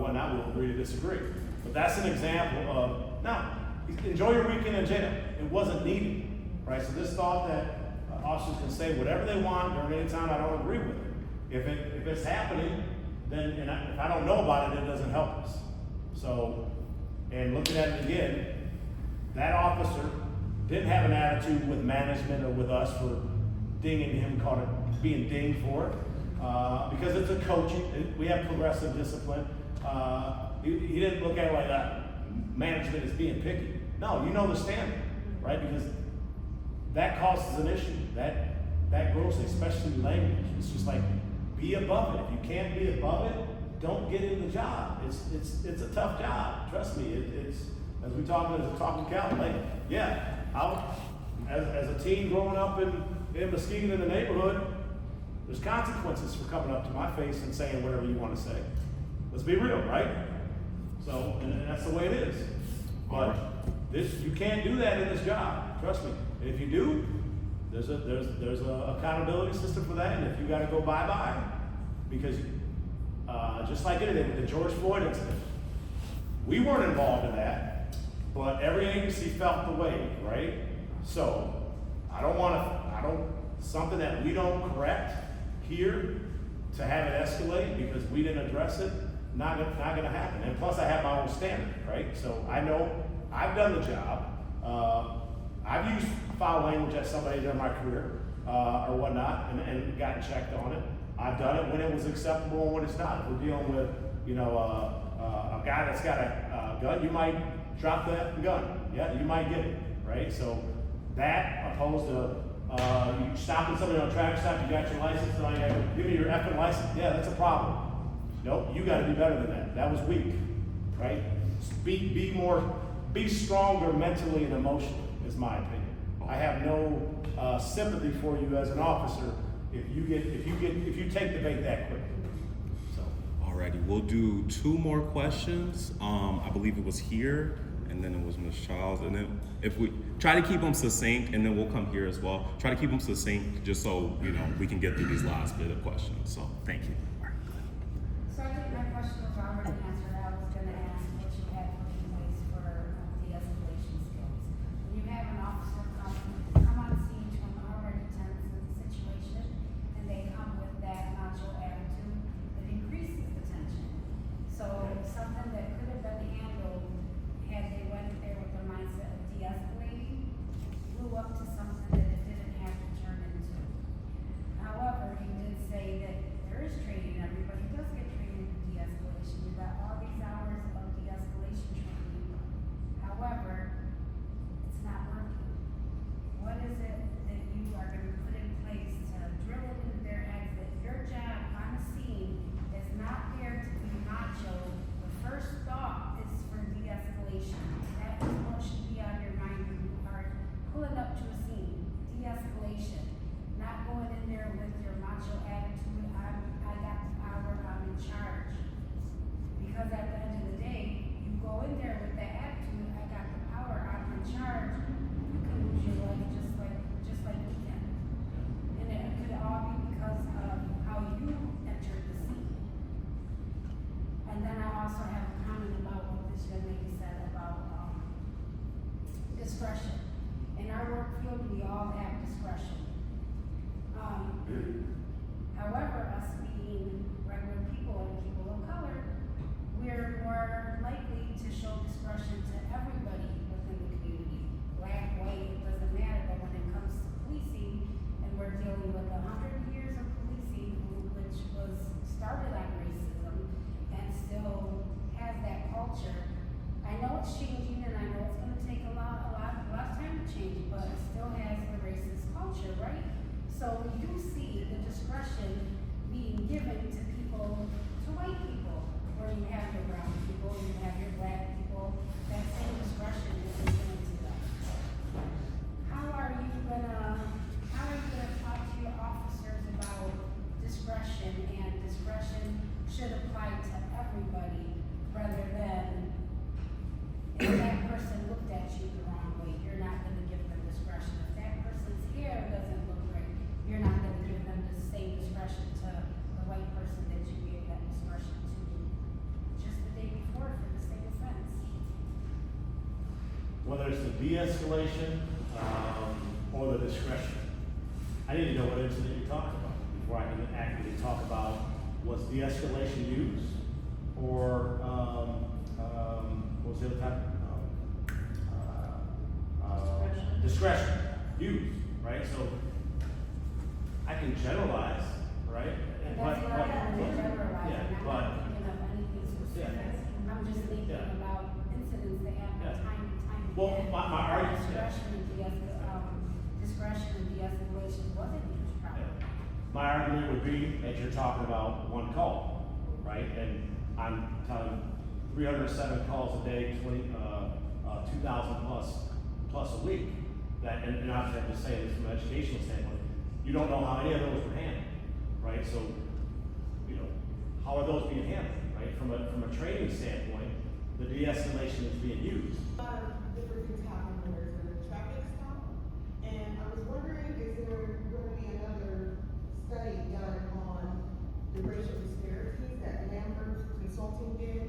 Whatnot, we'll agree to disagree. But that's an example of, no, enjoy your weekend in jail. It wasn't needed, right? So this thought that officers can say whatever they want during any time I don't agree with it. If it's happening, then if I don't know about it, it doesn't help us. So, and looking at it again, that officer didn't have an attitude with management or with us for dinging him, being dinged for it, because it's a coaching. We have progressive discipline. He didn't look at it like that. Management is being picky. No, you know the standard, right? Because that causes an issue. That grows, especially language. It's just like, be above it. If you can't be above it, don't get in the job. It's a tough job. Trust me. It's as we talk as a talking Cal. Like, yeah, as a teen growing up in Muskegon in the neighborhood, there's consequences for coming up to my face and saying whatever you want to say. Let's be real, right? So, and that's the way it is. But you can't do that in this job. Trust me. And if you do, there's a accountability system for that. And if you got to go bye-bye, because just like anything with the George Floyd incident, we weren't involved in that, but every agency felt the way, right? So something that we don't correct here to have it escalate because we didn't address it, not gonna happen. And plus I have my own standard, right? So I know I've done the job. I've used foul language at somebody during my career, or whatnot, and gotten checked on it. I've done it when it was acceptable and when it's not. If we're dealing with, you know, a guy that's got a gun, you might drop that gun. Yeah, you might get it, right? So that opposed to you stopping somebody on a traffic stop, you got your license, and I go, give me your effing license. Yeah, that's a problem. Nope, you got to be better than that. That was weak, right? Be stronger mentally and emotionally, is my opinion. I have no sympathy for you as an officer if you take the bait that quick. So.
Alrighty, we'll do 2 more questions. I believe it was here, and then it was Ms. Childs, and then if we try to keep them succinct, and then we'll come here as well. Try to keep them succinct, just so you know we can get through these last bit of questions. So thank you. All right, go ahead.
So I think my question was already answered. I was gonna ask what you had put in place for de-escalation skills. When you have an officer come on scene to an already tense situation, and they come with that macho attitude, it increases the tension. So something that could have been handled had they went there with the mindset of de-escalating, blew up to something that it didn't have to turn into. However, you did say that there is training, everybody does get training in de-escalation, you got all these hours of de-escalation training. However, it's not working. What is it that you are gonna put in place to drill it into their heads that your job on the scene is not there to be macho? The first thought is for de-escalation. That is what should be on your mind when you are pulling up to a scene. De-escalation. Not going in there with your macho attitude, I got the power, I'm in charge. Because at the end of the day, you go in there with that attitude, I got the power, I'm in charge, you can lose your life just like we can. And it could all be because of how you entered the scene. And then I also have a comment about what this young lady said about discretion. In our work field, we all have discretion. However, us being regular people and people of color, we're more likely to show discretion to everybody within the community. Black, white, it doesn't matter, but when it comes to policing, and we're dealing with 100 years of policing, which was started on racism, and still has that culture. I know it's changing, and I know it's gonna take a lot of time to change, but it still has the racist culture, right? So we do see the discretion being given to people, to white people, where you have your brown people, you have your black people, that same discretion is given to them. How are you gonna talk to your officers about discretion, and discretion should apply to everybody, rather than if that person looked at you the wrong way, you're not gonna give them discretion. If that person's hair doesn't look right, you're not gonna give them the same discretion to the white person that you gave that discretion to just the day before for the same offense.
Whether it's the de-escalation, or the discretion. I need to know what incident you're talking about before I can accurately talk about was de-escalation used, or, what was the other type? Discretion used, right? So I can generalize, right?
And that's what I'm generalizing,
Yeah,
I'm
but,
not thinking of anything specific, I'm just thinking
Yeah.
about incidents that happen
Yeah.
time and time again.
Well, my argument,
Discretion and de-escalation wasn't used properly.
my argument would be that you're talking about one call, right? And I'm telling 307 calls a day, 2,000 plus a week. That, and obviously I'm just saying this from an educational standpoint, you don't know how any of those were handled, right? So, you know, how are those being handled, right? From a training standpoint, the de-escalation is being used.
Different things happen when there's a traffic stop, and I was wondering, is there going to be another study done on the racial disparities that Lambert Consulting did?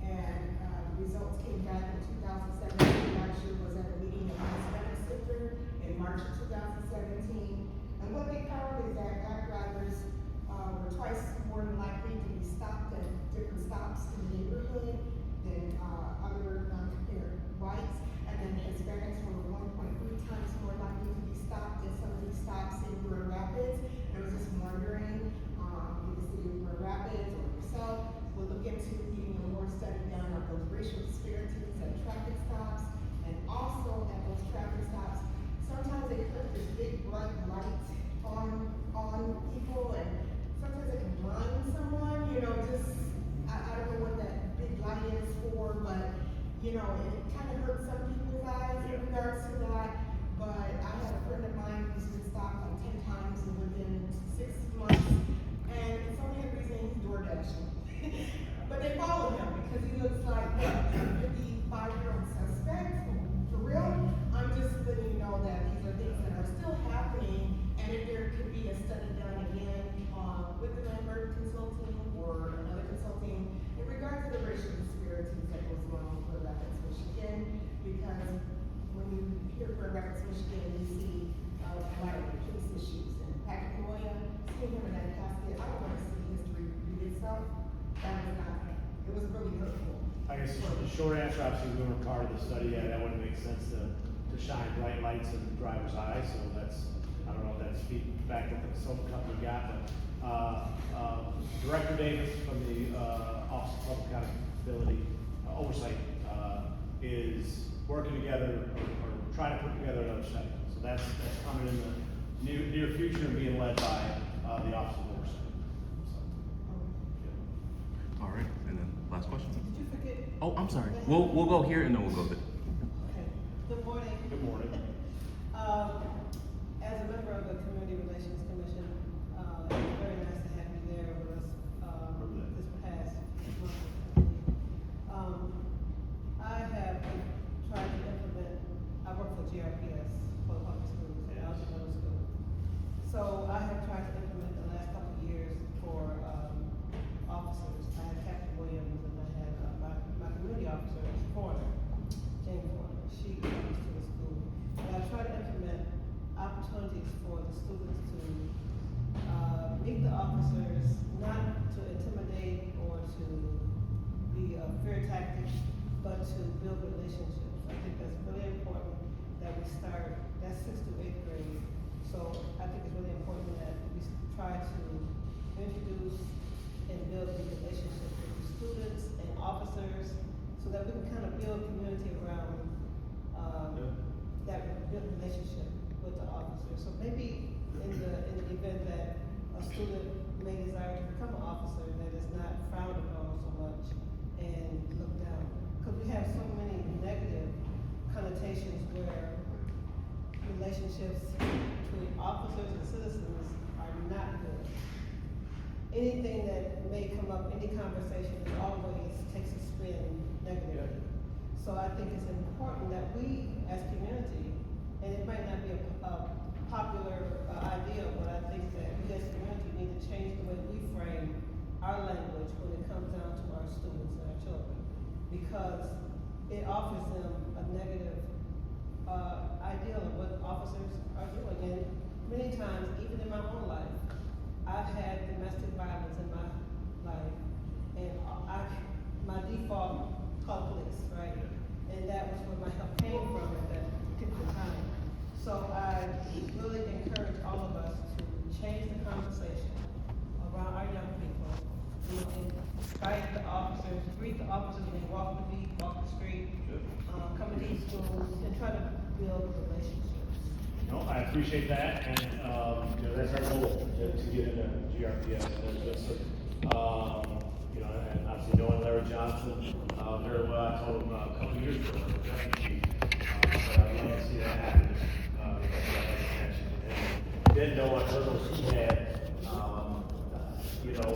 And results came back in 2017. Actually, was at a meeting at the Hispanic Center in March of 2017. And what they found is that black drivers were twice more than likely to be stopped at different stops in the neighborhood than other non-whites, and then Hispanic Grand Rapids, Michigan, because when you hear Grand Rapids, Michigan, you see, like police issues and Patrick Moya, seeing him in that casket, I don't wanna see history repeat itself. That was not, it was really hurtful.
I guess the short answer, obviously, we were part of the study, and that wouldn't make sense to shine bright lights in the driver's eyes, so that's, I don't know if that's feedback that the consultant company got, but, Director Davis from the, Office of Public Accountability, Oversight, is working together, or trying to put together another study. So that's coming in the near future and being led by, the Office of Oversight. So,
All right, and then last question.
Did you forget?
Oh, I'm sorry. We'll go here and then we'll go there.
Okay. Good morning.
Good morning.
As a member of the Community Relations Commission, it's very nice to have you there with us, this past month. I have tried to implement, I work for GRPS, for public schools, Alger Middle School. So I have tried to implement the last couple of years for, officers. I had Captain Williams and I had, my community officer, Horner, James Horner. She comes to the school. And I try to implement opportunities for the students to, meet the officers, not to intimidate or to be a fear tactic, but to build relationships. I think that's really important that we start, that's 6th to 8th grade. So I think it's really important that we try to introduce and build these relationships with the students and officers so that we can kind of build community around, that relationship with the officer. So maybe in the event that a student may desire to become an officer, that is not frowned upon so much and looked down. Because we have so many negative connotations where relationships between officers and citizens are not good. Anything that may come up, any conversation, it always takes a spin negatively. So I think it's important that we, as community, and it might not be a popular idea, but I think that we as community need to change the way we frame our language when it comes down to our students and our children. Because it offers them a negative idea of what officers are doing. And many times, even in my own life, I've had domestic violence in my life, and my default called police, right? And that was where my help came from at that particular time. So I really encourage all of us to change the conversation around our young people, and invite the officers, greet the officers when they walk the beat, walk the street, come to these schools, and try to build relationships.
No, I appreciate that, and, you know, that's our goal, to get into GRPS, and there's just, you know, and obviously knowing Larry Johnson, very well, I told him a couple of years ago, but I'd love to see that happen, didn't know what hurdles he had, you know,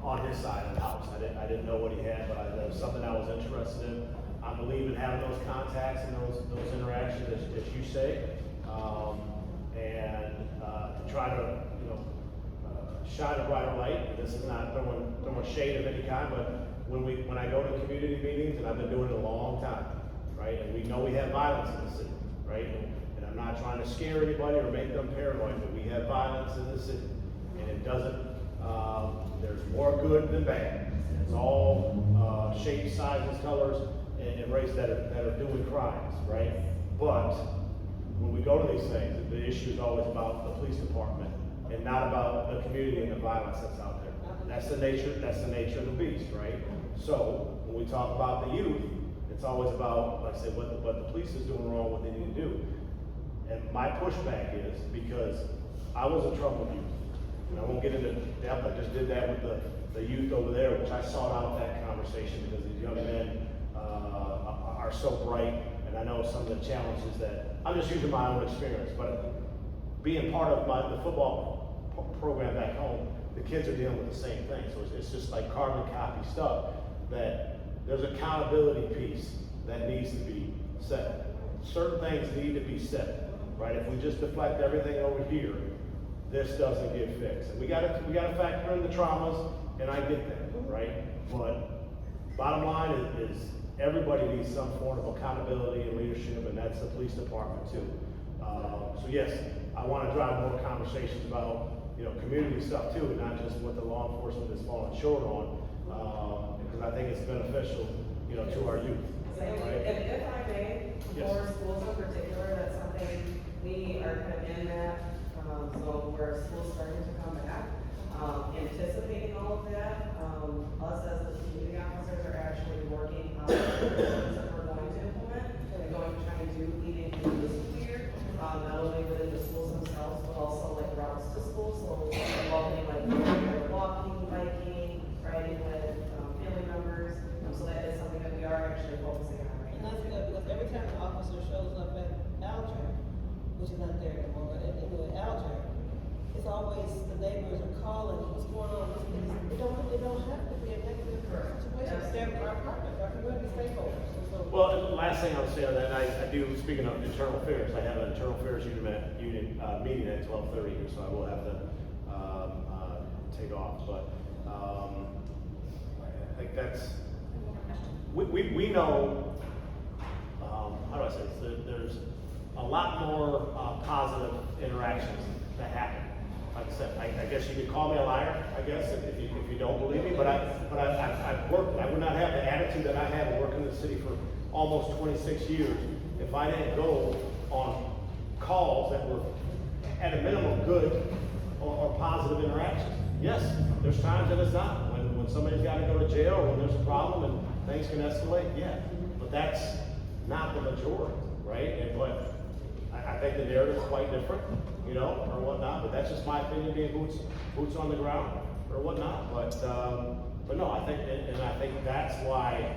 on his side of the house. I didn't know what he had, but that was something I was interested in. I believe in having those contacts and those interactions, as you say, and to try to, you know, shine a brighter light. This is not throwing shade of any kind, but when I go to community meetings, and I've been doing it a long time, right? And we know we have violence in the city, right? And I'm not trying to scare anybody or make them paranoid, but we have violence in the city, and it doesn't. There's more good than bad. It's all shapes, sizes, colors, and race that are doing crimes, right? But when we go to these things, the issue is always about the police department and not about the community and the violence that's out there. That's the nature of the beast, right? So when we talk about the youth, it's always about, like I said, what the police is doing wrong, what they need to do. And my pushback is because I was a troubled youth. And I won't get into depth, I just did that with the youth over there, which I sought out that conversation because these young men are so bright, and I know some of the challenges that, I'm just using my own experience, but being part of the football program back home, the kids are dealing with the same thing. So it's just like carbon copy stuff, that there's accountability piece that needs to be set. Certain things need to be set, right? If we just deflect everything over here, this doesn't get fixed. And we gotta factor in the traumas, and I get that, right? But bottom line is everybody needs some form of accountability and leadership, and that's the police department too. So yes, I want to drive more conversations about, community stuff too, and not just what the law enforcement is falling short on, because I think it's beneficial, to our youth. Right?
If I may,
Yes.
for schools in particular, that's something we are kind of in that, so where schools starting to come back, anticipating all of that, us as the community officers are actually working on the things that we're going to implement, and going to try and do leading into the school year, not only within the schools themselves, but also like routes to school, so involving like walking, biking, riding with family members, so that is something that we are actually focusing on right
And
now.
that's good, because every time the officer shows up at Alger, which is not there anymore, but at Alger, it's always the neighbors are calling, what's going on? It don't have to be a negative situation. They're our partners, our community stakeholders. So-
Well, and the last thing I would say on that, I do, speaking of internal affairs, I have an internal affairs unit meeting at 12:30 here, so I will have to, take off, but, like that's, we know, how do I say this, there's a lot more, positive interactions that happen. Like I said, I guess you could call me a liar, I guess, if you don't believe me, but I've worked, I would not have the attitude that I have working in the city for almost 26 years if I didn't go on calls that were at a minimum good or positive interactions. Yes, there's times that it's not, when somebody's gotta go to jail, or when there's a problem and things can escalate, yeah, but that's not the majority, right? But I think the narrative is quite different, or whatnot, but that's just my opinion, being boots on the ground or whatnot, but no, I think, and I think that's why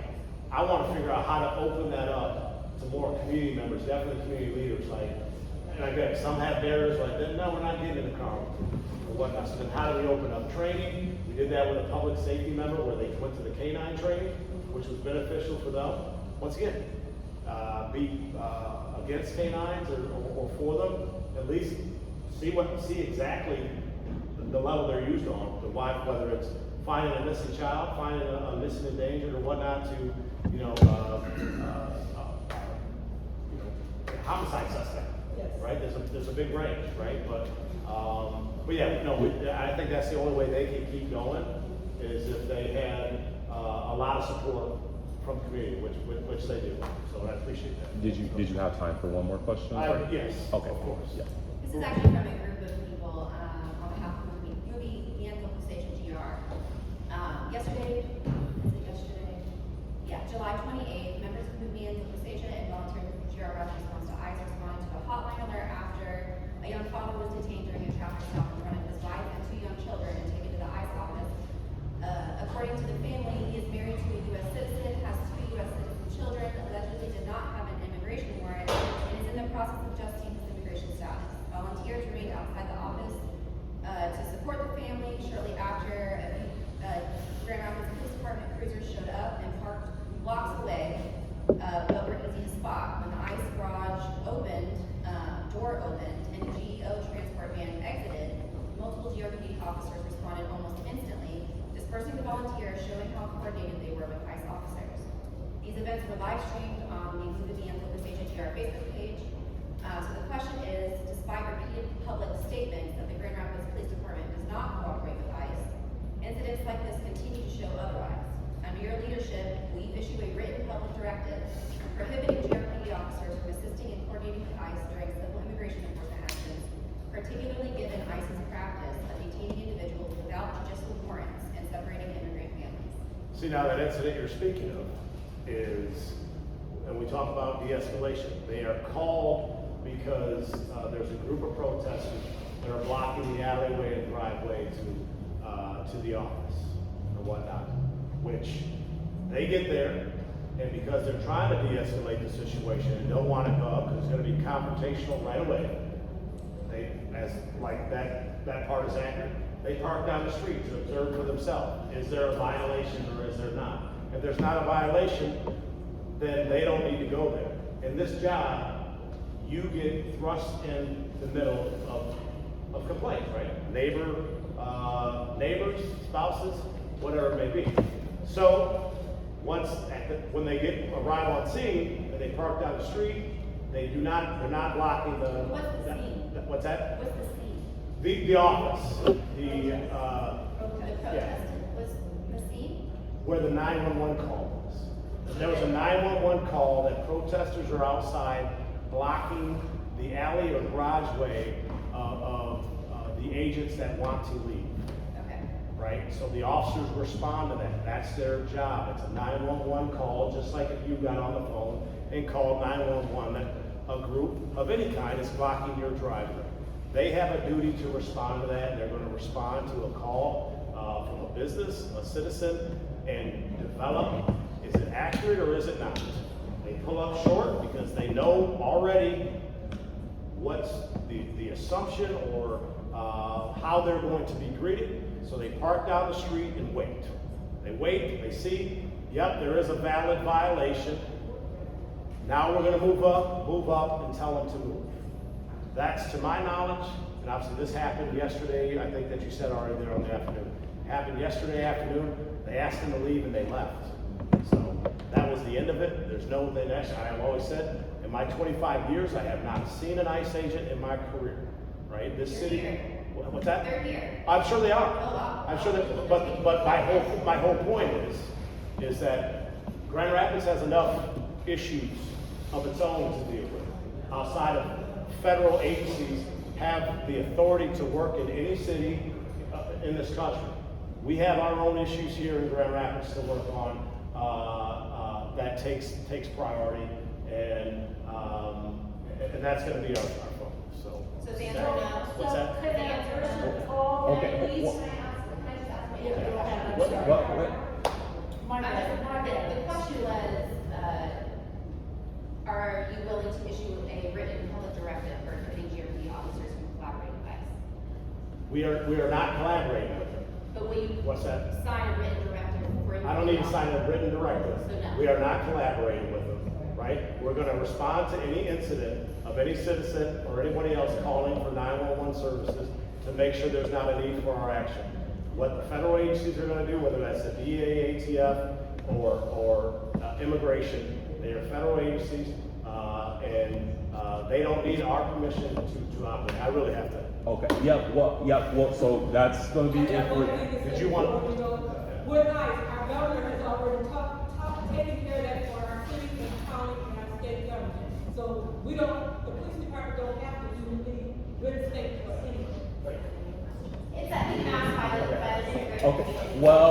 I wanna figure out how to open that up to more community members, definitely community leaders, like, and again, some have barriers like, no, we're not getting in the car, or whatnot, so then how do we open up training? We did that with a public safety member where they went to the K-9 training, which was beneficial for them. Once again, be against K-9s or for them, at least see exactly the level they're used on, whether it's finding a missing child, finding a missing endangered or whatnot, to homicide suspect.
Yes.
Right? There's a big range, right? But yeah, no, I think that's the only way they can keep going is if they had a lot of support from the community, which they do. So I appreciate that.
Did you have time for one more question?
Yes.
Okay.
Of course.
Yeah.
This is actually from a group of people, on behalf of UB and Local Station GR. Yesterday, July 28th, members of UB and Local Station and volunteers with GR Rapid Response to ICE responded to a hotline alert after a young father was detained during a traffic stop in front of his wife and 2 young children and taken to the ICE office. According to the family, he is married to a U.S. citizen, has 2 U.S. citizen children, allegedly did not have an immigration warrant, and is in the process of adjusting his immigration status. Volunteers remained outside the office to support the family. Shortly after, Grand Rapids Police Department cruisers showed up and parked blocks away, but were easy to spot. When the ICE garage door opened, and the GEO transport van exited, multiple GRPD officers responded almost instantly, dispersing the volunteers, showing how coordinated they were with ICE officers. These events were live streamed on the UB and Local Station GR Facebook page. So the question is, despite repeated public statements that the Grand Rapids Police Department does not cooperate with ICE, incidents like this continue to show otherwise. Under your leadership, we issue a written public directive prohibiting GRPD officers from assisting and coordinating with ICE during civil immigration enforcement actions, particularly given ICE's practice of detaining individuals without judicial warrants and separating immigrant families.
See, now that incident you're speaking of is, and we talk about de-escalation, they are called because there's a group of protesters that are blocking the alleyway and driveway to the office or whatnot, which they get there, and because they're trying to de-escalate the situation and don't want to go up because it's going to be confrontational right away, they, as like that part is accurate, they park down the street to observe for themselves. Is there a violation or is there not? If there's not a violation, then they don't need to go there. In this job, you get thrust in the middle of complaints, right? Neighbors, spouses, whatever it may be. So when they arrive on scene and they park down the street, they're not blocking the.
What's the scene?
What's that?
What's the scene?
The office,
The protest was the scene?
where the 911 call was. There was a 911 call that protesters are outside blocking the alley or garageway of the agents that want to leave.
Okay.
Right? So the officers respond to that. That's their job. It's a 911 call, just like if you got on the phone and called 911 that a group of any kind is blocking your driveway. They have a duty to respond to that. They're going to respond to a call from a business, a citizen, and develop, is it accurate or is it not? They pull up short because they know already what's the assumption or how they're going to be greeted. So they park down the street and wait. They wait, they see, yep, there is a valid violation. Now we're going to move up and tell them to move. That's to my knowledge, and obviously this happened yesterday, I think that you said already there on the afternoon. Happened yesterday afternoon, they asked them to leave and they left. So that was the end of it. There's no, I have always said, in my 25 years, I have not seen an ICE agent in my career, right? This city, what's that?
They're here.
I'm sure they are.
Oh, wow.
I'm sure that, but my whole point is that Grand Rapids has enough issues of its own to deal with. Outside of federal agencies have the authority to work in any city in this country. We have our own issues here in Grand Rapids to work on that takes priority, and that's going to be our focus. So
So the answer no.
what's that?
Could that person call
Okay.
at least?
Can I just ask?
Yeah, go ahead, I'm
What-
sorry. My bad, my
The
bad.
question was, are you willing to issue a written public directive for prohibiting GRP officers from collaborating with ICE?
We are not collaborating with them.
But will you
What's that?
sign a written directive for?
I don't need to sign a written directive.
So no.
We are not collaborating with them, right? We're going to respond to any incident of any citizen or anybody else calling for 911 services to make sure there's not a need for our action. What the federal agencies are going to do, whether that's the DEA, ATF, or immigration, they are federal agencies, and they don't need our permission to operate. I really have to.
Okay, well, so that's gonna be it for,
Did you want?
We're nice, our governor has already taken care of that for our cities and counties and our state government. So the police department don't have to do anything with the state for anything.
It's that you can ask by the integrated.
okay, well,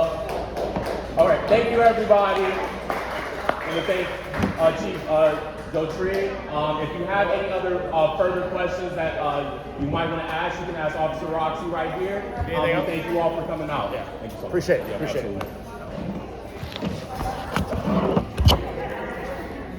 all right, thank you, everybody. And thank Chief Joe Triggs. If you have any other further questions that you might want to ask, you can ask Officer Roxy right here.
Anything else?
Thank you all for coming out.
Yeah.
Thank you so much.
Appreciate it.
Yeah,
Appreciate it.
absolutely.